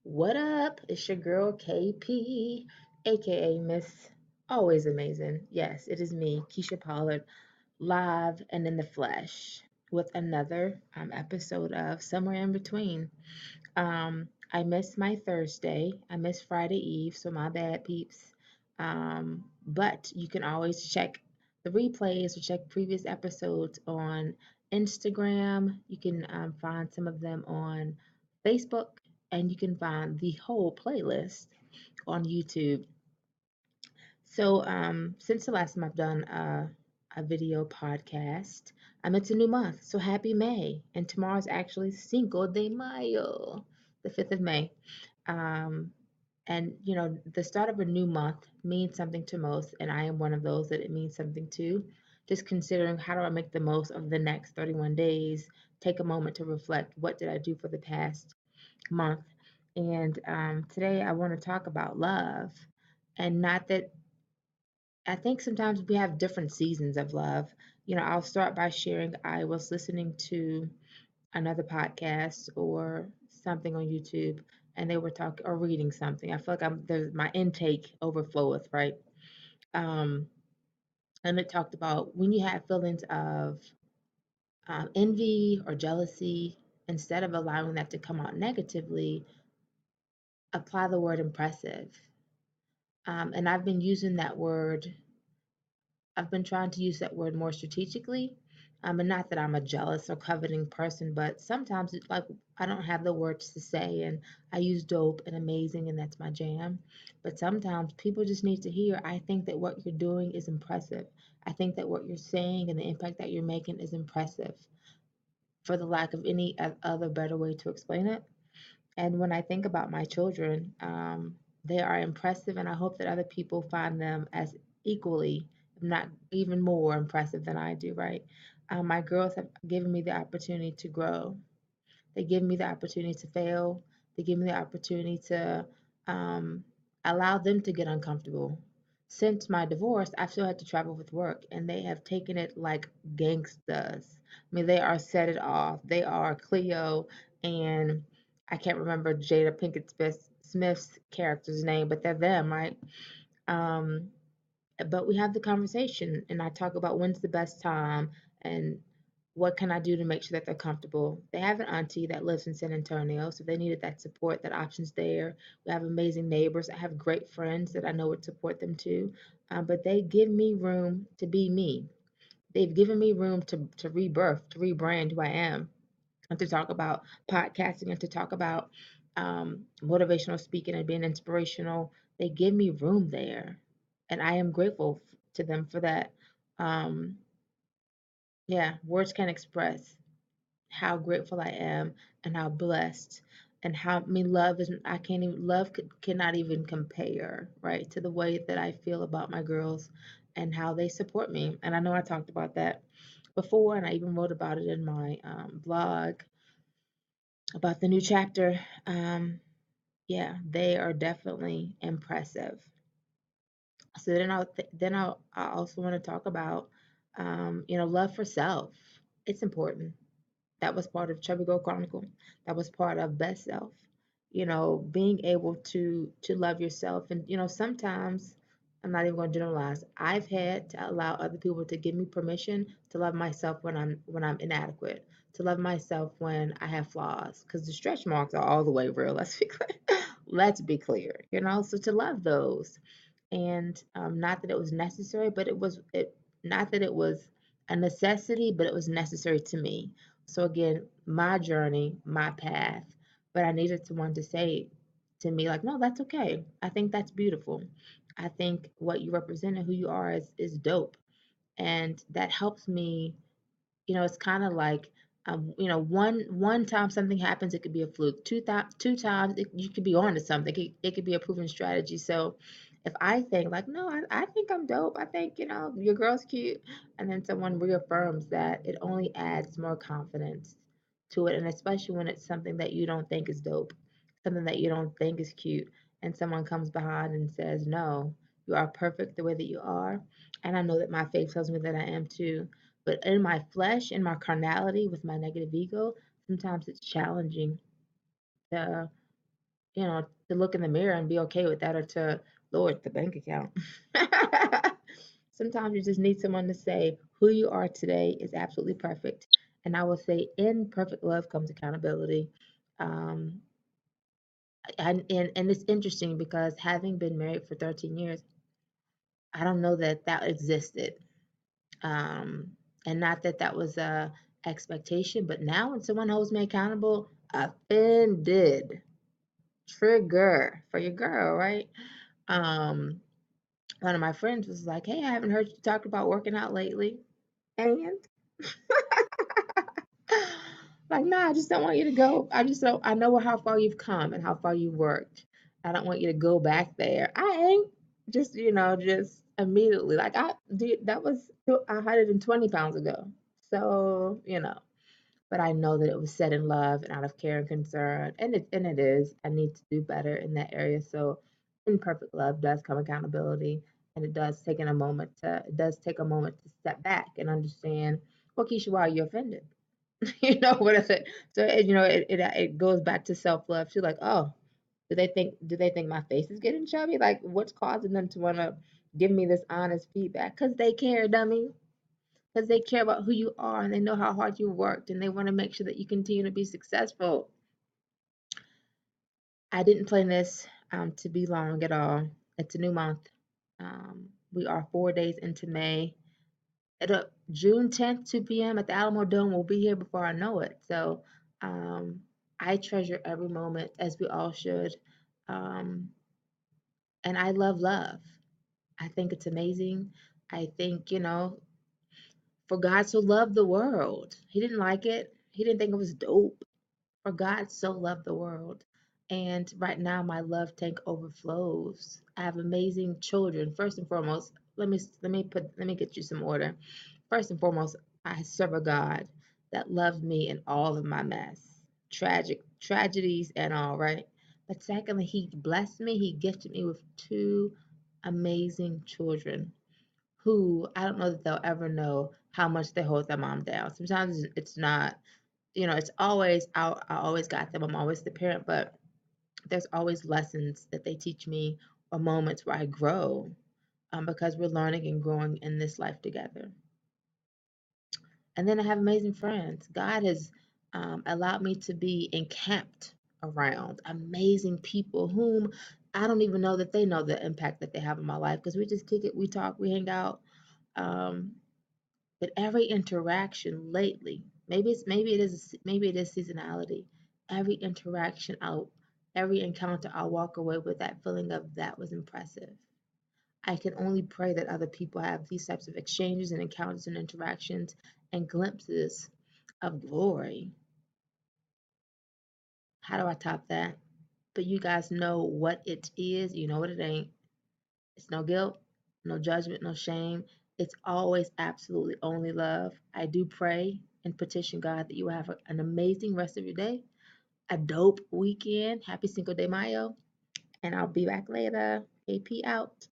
What up? It's your girl KP, aka Miss Always Amazing. Yes, it is me, Keisha Pollard, live and in the flesh with another episode of Somewhere in Between. I missed my Thursday. I missed Friday Eve, so my bad, peeps. But you can always check the replays or check previous episodes on Instagram. You can find some of them on Facebook, and you can find the whole playlist on YouTube. So, since the last time I've done a video podcast, it's a new month. So happy May. And tomorrow's actually Cinco de Mayo, the 5th of May. Um, and, the start of a new month means something to most. And I am one of those that it means something to. Just considering how do I make the most of the next 31 days, take a moment to reflect what did I do for the past month. And today I want to talk about love. And not that I think sometimes we have different seasons of love. I'll start by sharing I was listening to another podcast or something on YouTube and they were talking or reading something. I feel like there's my intake overfloweth, right? Um, and it talked about when you have feelings of envy or jealousy, instead of allowing that to come out negatively, apply the word impressive. And I've been using that word I've been trying to use that word more strategically. And not that I'm a jealous or coveting person, but sometimes it's like I don't have the words to say, and I use dope and amazing, and that's my jam. But sometimes people just need to hear, I think that what you're doing is impressive. I think that what you're saying and the impact that you're making is impressive, for the lack of any other better way to explain it. And when I think about my children, they are impressive, and I hope that other people find them as equally, if not even more impressive than I do, right? My girls have given me the opportunity to grow. They give me the opportunity to fail. They give me the opportunity to um, allow them to get uncomfortable. Since my divorce, I've still had to travel with work, and they have taken it like gangsters. I mean, they are set it off. They are Cleo, and I can't remember Jada Pinkett Smith's character's name, but they're them, right? Um, but we have the conversation, and I talk about when's the best time and what can I do to make sure that they're comfortable. They have an auntie that lives in San Antonio, so if they needed that support, that option's there. We have amazing neighbors. I have great friends that I know would support them too. But they give me room to be me. They've given me room to rebirth, to rebrand who I am, and to talk about podcasting and to talk about motivational speaking and being inspirational. They give me room there, and I am grateful to them for that. Um, yeah, words can't express how grateful I am and how blessed and how I mean love is I can't even cannot even compare, right, to the way that I feel about my girls and how they support me. And I know I talked about that before, and I even wrote about it in my blog about the new chapter. Yeah, they are definitely impressive. So I also want to talk about love for self. It's important. That was part of Chubby Girl Chronicle. That was part of Best Self. Being able to love yourself, and sometimes I'm not even going to generalize. I've had to allow other people to give me permission to love myself when I'm inadequate, to love myself when I have flaws, because the stretch marks are all the way real. Let's be clear. Let's be clear. So to love those, and not that it was necessary, but it not that it was a necessity, but it was necessary to me. So again, my journey, my path, but I needed someone to say to me like, no, that's okay. I think that's beautiful. I think what you represent and who you are is dope, and that helps me. It's kind of like, one time something happens, it could be a fluke. Two times, you could be on to something. It could be a proven strategy. So, if I think like, no, I think I'm dope. I think your girl's cute, and then someone reaffirms that, it only adds more confidence to it, and especially when it's something that you don't think is dope, something that you don't think is cute, and someone comes behind and says, no, you are perfect the way that you are. And I know that my faith tells me that I am too, but in my flesh, in my carnality, with my negative ego, sometimes it's challenging to to look in the mirror and be okay with that, or to lower the bank account. Sometimes you just need someone to say who you are today is absolutely perfect. And I will say, in perfect love comes accountability. Um, and it's interesting because having been married for 13 years, I don't know that that existed. Um, and not that that was a expectation, but now when someone holds me accountable, offended, trigger for your girl, right? Um, One of my friends was like, "Hey, I haven't heard you talk about working out lately." And like, nah, I just don't want you to go. I just don't. I know how far you've come and how far you worked. I don't want you to go back there. I ain't just, just immediately. Like, dude, that was 120 pounds ago. So, but I know that it was said in love and out of care and concern, and it is. I need to do better in that area. So, in perfect love does come accountability, and it does take a moment to step back and understand, well, Keisha, why are you offended? You know what I said. So, it goes back to self love too. Like, oh, do they think my face is getting chubby? Like, what's causing them to want to give me this honest feedback? Because they care, dummy, because they care about who you are and they know how hard you worked and they want to make sure that you continue to be successful. I didn't plan this to be long at all. It's a new month. We are 4 days into May. June 10th, 2 p.m. at the Alamo Dome will be here before I know it. So um, I treasure every moment, as we all should. Um, and I love love. I think it's amazing. I think, for God so loved the world. He didn't like it. He didn't think it was dope. For God so loved the world. And right now my love tank overflows. I have amazing children. First and foremost, let me get you some order. First and foremost, I serve a God that loves me in all of my mess. Tragedies and all, right? But secondly, he blessed me. He gifted me with two amazing children who I don't know that they'll ever know how much they hold their mom down. Sometimes it's not, it's always I always got them. I'm always the parent, but there's always lessons that they teach me or moments where I grow, because we're learning and growing in this life together. And then I have amazing friends. God has allowed me to be encamped around amazing people whom I don't even know that they know the impact that they have in my life, because we just kick it, we talk, we hang out. Um, but every interaction lately, maybe it is seasonality. Every interaction out, every encounter, I'll walk away with that feeling of that was impressive. I can only pray that other people have these types of exchanges and encounters and interactions and glimpses of glory. How do I top that? But you guys know what it is. You know what it ain't. It's no guilt, no judgment, no shame. It's always absolutely only love. I do pray and petition God that you will have an amazing rest of your day, a dope weekend. Happy Cinco de Mayo. And I'll be back later. AP out.